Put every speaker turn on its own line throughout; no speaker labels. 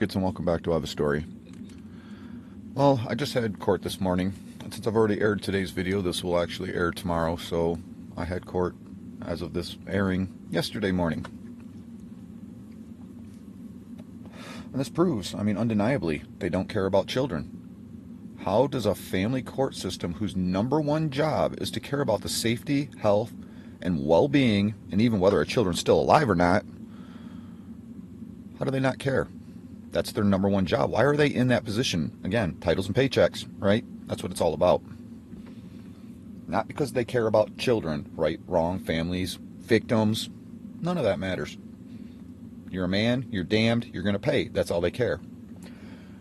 And welcome back to I Have a Story. Well, I just had court this morning, and since I've already aired today's video, this will actually air tomorrow, so I had court as of this airing yesterday morning. And this proves, undeniably, they don't care about children. How does a family court system whose number one job is to care about the safety, health, and well-being, and even whether a children's still alive or not, how do they not care? That's their number one job. Why are they in that position? Again, titles and paychecks, right? That's what it's all about. Not because they care about children, right, wrong, families, victims. None of that matters. You're a man, you're damned, you're going to pay. That's all they care.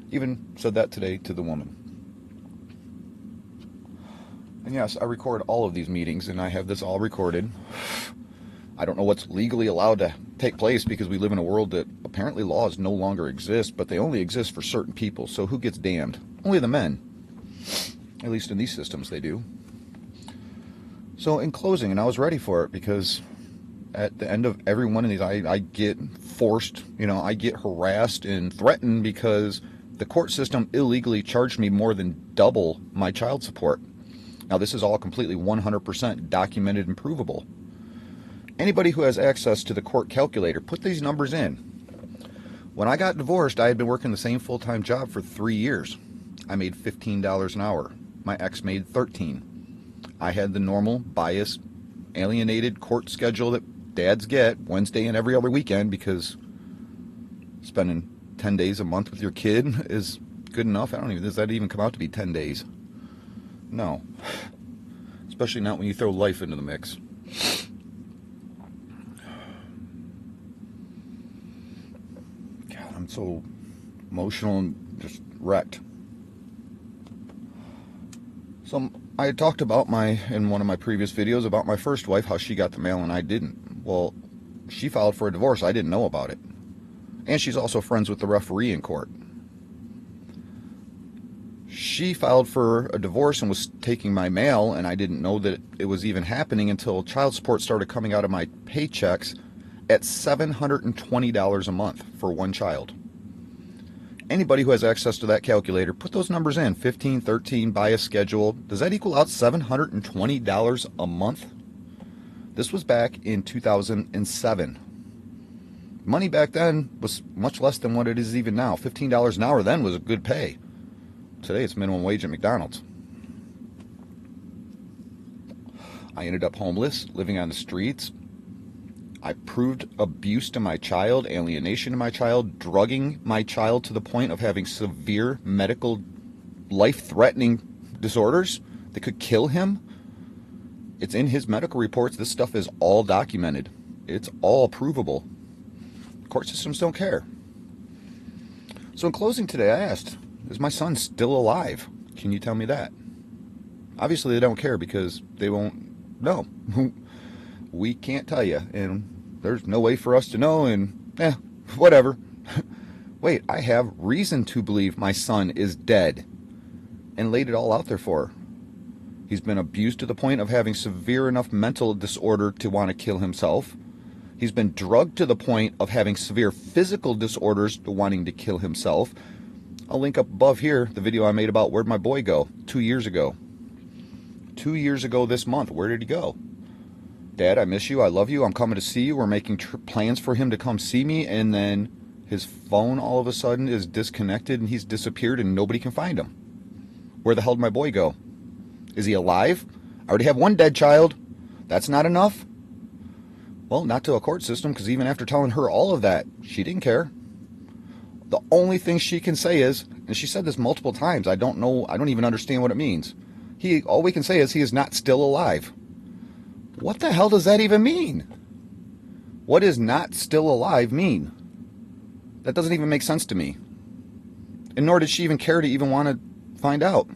Even said that today to the woman. And yes, I record all of these meetings, and I have this all recorded. I don't know what's legally allowed to take place because we live in a world that apparently laws no longer exist, but they only exist for certain people. So who gets damned? Only the men. At least in these systems they do. So in closing, and I was ready for it because at the end of every one of these, I get forced, I get harassed and threatened because the court system illegally charged me more than double my child support. Now this is all completely 100% documented and provable. Anybody who has access to the court calculator, put these numbers in. When I got divorced, I had been working the same full-time job for 3 years. I made $15 an hour. My ex made $13. I had the normal, biased, alienated court schedule that dads get Wednesday and every other weekend because spending 10 days a month with your kid is good enough. Does that even come out to be 10 days? No. Especially not when you throw life into the mix. I'm so emotional and just wrecked. So I had talked about in one of my previous videos about my first wife, how she got the mail and I didn't. Well, she filed for a divorce. I didn't know about it. And she's also friends with the referee in court. She filed for a divorce and was taking my mail, and I didn't know that it was even happening until child support started coming out of my paychecks at $720 a month for one child. Anybody who has access to that calculator, put those numbers in. 15, 13, bias schedule. Does that equal out $720 a month? This was back in 2007. Money back then was much less than what it is even now. $15 an hour then was a good pay. Today it's minimum wage at McDonald's. I ended up homeless, living on the streets. I proved abuse to my child, alienation to my child, drugging my child to the point of having severe medical, life-threatening disorders that could kill him. It's in his medical reports. This stuff is all documented. It's all provable. Court systems don't care. So in closing today, I asked, is my son still alive? Can you tell me that? Obviously they don't care because they won't know. We can't tell you, and there's no way for us to know, and whatever. Wait, I have reason to believe my son is dead, and laid it all out there for her. He's been abused to the point of having severe enough mental disorder to want to kill himself. He's been drugged to the point of having severe physical disorders to wanting to kill himself. I'll link up above here the video I made about where'd my boy go 2 years ago. 2 years ago this month, where did he go? Dad, I miss you. I love you. I'm coming to see you. We're making plans for him to come see me. And then his phone all of a sudden is disconnected and he's disappeared and nobody can find him. Where the hell did my boy go? Is he alive? I already have one dead child. That's not enough? Well, not to a court system, because even after telling her all of that, she didn't care. The only thing she can say is, and she said this multiple times, I don't know, I don't even understand what it means. All we can say is he is not still alive. What the hell does that even mean? What does not still alive mean? That doesn't even make sense to me. And nor did she even care to even want to find out.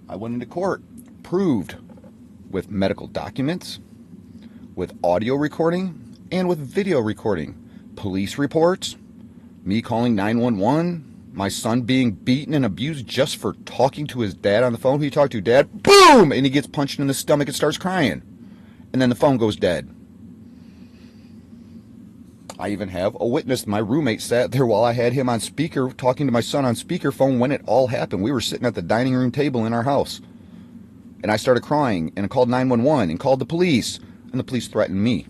I went into court, proved with medical documents, with audio recording, and with video recording. Police reports, me calling 911, my son being beaten and abused just for talking to his dad on the phone. Who you talk to, Dad? Boom! And he gets punched in the stomach and starts crying. and then the phone goes dead. I even have a witness. My roommate sat there while I had him on speaker, talking to my son on speakerphone when it all happened. We were sitting at the dining room table in our house. And I started crying and I called 911 and called the police. And the police threatened me.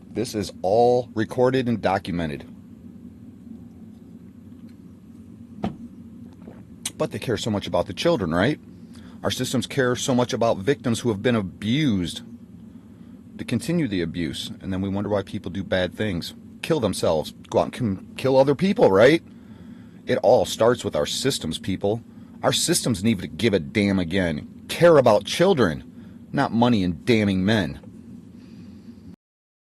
This is all recorded and documented. But they care so much about the children, right? Our systems care so much about victims who have been abused to continue the abuse. And then we wonder why people do bad things. Kill themselves. Go out and kill other people, right? It all starts with our systems, people. Our systems need to give a damn again. Care about children, not money and damning men.